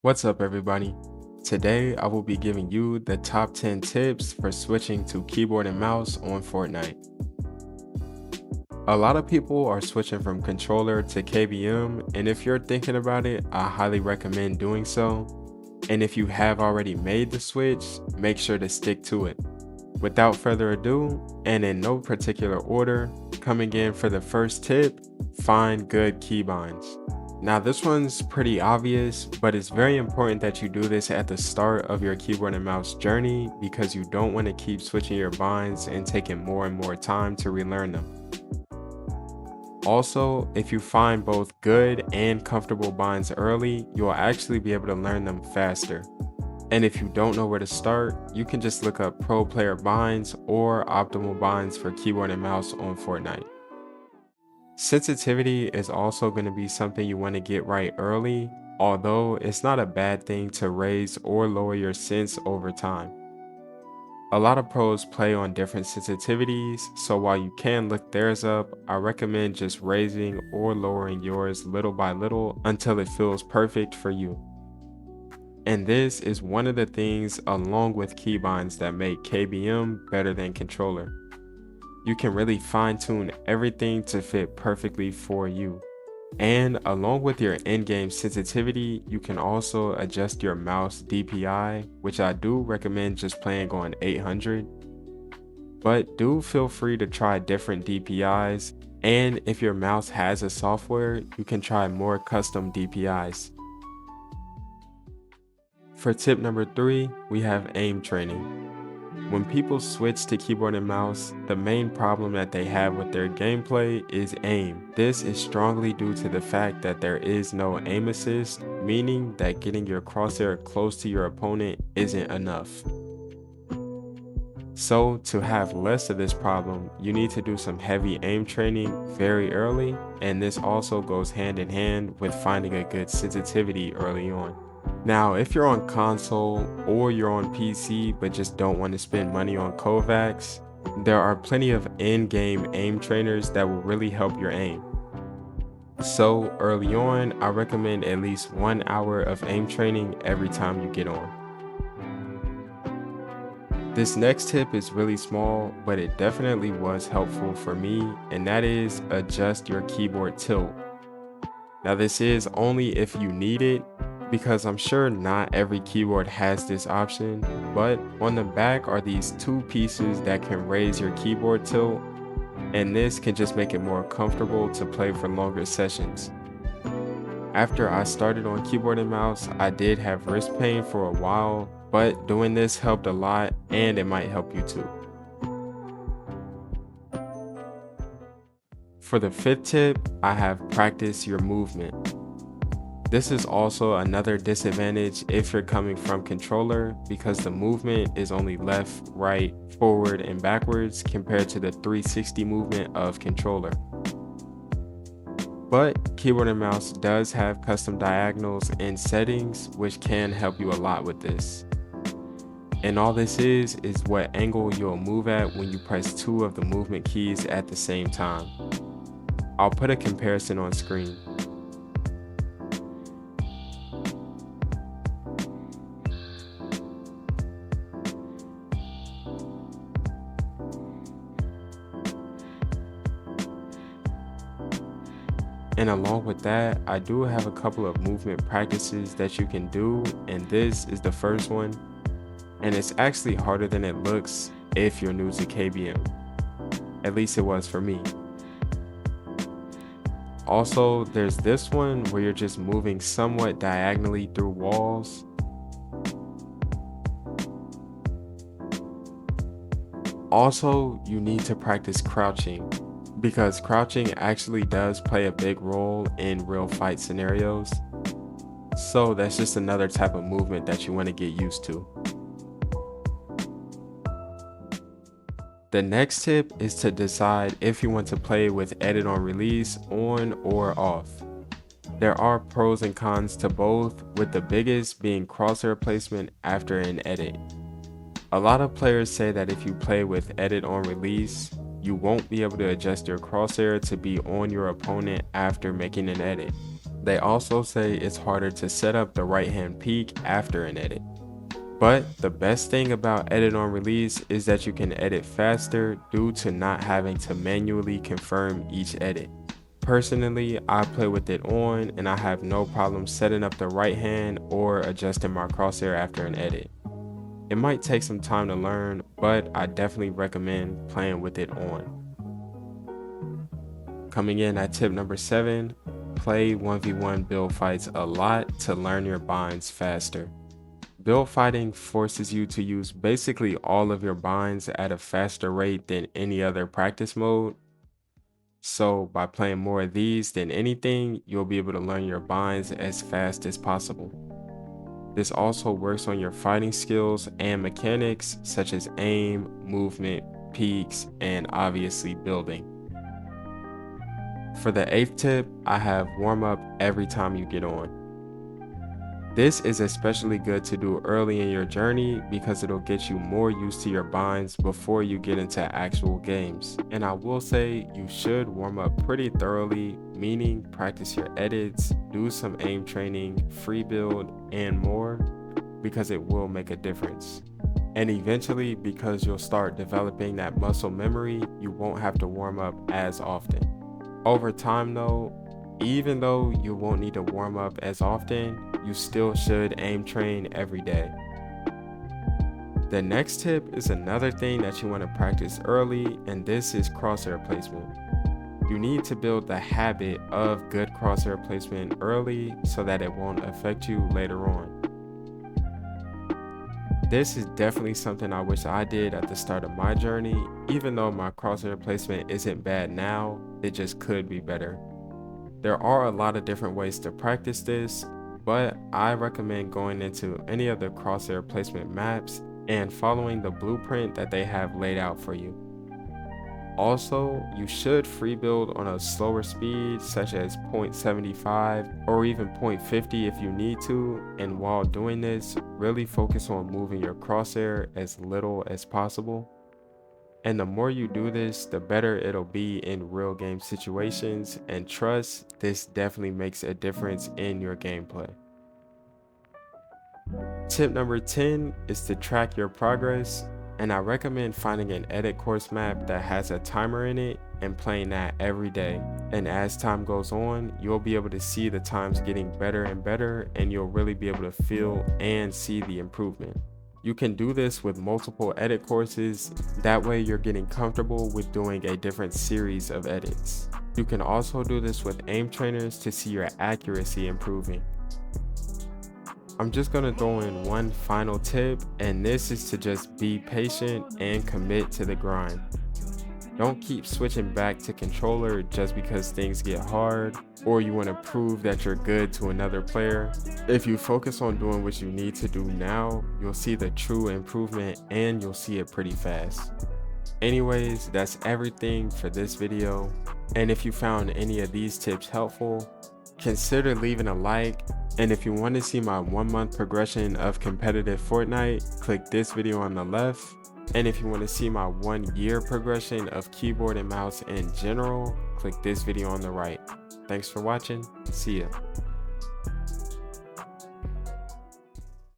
What's up, everybody? Today I will be giving you the top 10 tips for switching to keyboard and mouse on Fortnite. A lot of people are switching from controller to KBM, and if you're thinking about it, I highly recommend doing so. And if you have already made the switch, make sure to stick to it. Without further ado, and in no particular order, coming in for the first tip, find good keybinds. Now this one's pretty obvious, but it's very important that you do this at the start of your keyboard and mouse journey because you don't want to keep switching your binds and taking more and more time to relearn them. Also, if you find both good and comfortable binds early, you'll actually be able to learn them faster. And if you don't know where to start, you can just look up pro player binds or optimal binds for keyboard and mouse on Fortnite. Sensitivity is also going to be something you want to get right early, although it's not a bad thing to raise or lower your sense over time. A lot of pros play on different sensitivities, so while you can look theirs up, I recommend just raising or lowering yours little by little until it feels perfect for you. And this is one of the things along with keybinds that make KBM better than controller. You can really fine-tune everything to fit perfectly for you. And along with your in-game sensitivity, you can also adjust your mouse DPI, which I do recommend just playing on 800. But do feel free to try different DPIs, and if your mouse has a software, you can try more custom DPIs. For tip number 3, we have aim training. When people switch to keyboard and mouse, the main problem that they have with their gameplay is aim. This is strongly due to the fact that there is no aim assist, meaning that getting your crosshair close to your opponent isn't enough. So to have less of this problem, you need to do some heavy aim training very early, and this also goes hand in hand with finding a good sensitivity early on. Now, if you're on console or you're on PC but just don't want to spend money on Kovacs, there are plenty of in-game aim trainers that will really help your aim. So early on, I recommend at least 1 hour of aim training every time you get on. This next tip is really small, but it definitely was helpful for me, and that is adjust your keyboard tilt. Now this is only if you need it, because I'm sure not every keyboard has this option, but on the back are these two pieces that can raise your keyboard tilt, and this can just make it more comfortable to play for longer sessions. After I started on keyboard and mouse, I did have wrist pain for a while, but doing this helped a lot, and it might help you too. For the 5th tip, I have practice your movement. This is also another disadvantage if you're coming from controller because the movement is only left, right, forward, and backwards compared to the 360 movement of controller. But keyboard and mouse does have custom diagonals and settings which can help you a lot with this. And all this is what angle you'll move at when you press 2 of the movement keys at the same time. I'll put a comparison on screen. And along with that, I do have a couple of movement practices that you can do, and this is the first one. And it's actually harder than it looks if you're new to KBM. At least it was for me. Also, there's this one where you're just moving somewhat diagonally through walls. Also, you need to practice crouching, because crouching actually does play a big role in real fight scenarios. So that's just another type of movement that you want to get used to. The next tip is to decide if you want to play with edit on release on or off. There are pros and cons to both, with the biggest being crosshair placement after an edit. A lot of players say that if you play with edit on release, you won't be able to adjust your crosshair to be on your opponent after making an edit. They also say it's harder to set up the right hand peak after an edit. But the best thing about edit on release is that you can edit faster due to not having to manually confirm each edit. Personally, I play with it on and I have no problem setting up the right hand or adjusting my crosshair after an edit. It might take some time to learn, but I definitely recommend playing with it on. Coming in at tip number 7, play 1v1 build fights a lot to learn your binds faster. Build fighting forces you to use basically all of your binds at a faster rate than any other practice mode. So by playing more of these than anything, you'll be able to learn your binds as fast as possible. This also works on your fighting skills and mechanics such as aim, movement, peaks, and obviously building. For the 8th tip, I have warm up every time you get on. This is especially good to do early in your journey because it'll get you more used to your binds before you get into actual games. And I will say you should warm up pretty thoroughly, meaning practice your edits, do some aim training, free build, and more, because it will make a difference. And eventually, because you'll start developing that muscle memory, you won't have to warm up as often. Over time though, even though you won't need to warm up as often, you still should aim train every day. The next tip is another thing that you want to practice early, and this is crosshair placement. You need to build the habit of good crosshair placement early so that it won't affect you later on. This is definitely something I wish I did at the start of my journey. Even though my crosshair placement isn't bad now, it just could be better. There are a lot of different ways to practice this, but I recommend going into any of the crosshair placement maps and following the blueprint that they have laid out for you. Also, you should free build on a slower speed such as 0.75 or even 0.50 if you need to, and while doing this, really focus on moving your crosshair as little as possible. And the more you do this, the better it'll be in real game situations, and trust, this definitely makes a difference in your gameplay. Tip number 10 is to track your progress, and I recommend finding an edit course map that has a timer in it and playing that every day. And as time goes on, you'll be able to see the times getting better and better, and you'll really be able to feel and see the improvement. You can do this with multiple edit courses, that way you're getting comfortable with doing a different series of edits. You can also do this with aim trainers to see your accuracy improving. I'm just going to throw in one final tip, and this is to just be patient and commit to the grind. Don't keep switching back to controller just because things get hard or you want to prove that you're good to another player. If you focus on doing what you need to do now, you'll see the true improvement and you'll see it pretty fast. Anyways, that's everything for this video. And if you found any of these tips helpful, consider leaving a like. And if you want to see my 1-month progression of competitive Fortnite, click this video on the left. And if you want to see my 1-year progression of keyboard and mouse in general, click this video on the right. Thanks for watching. See ya.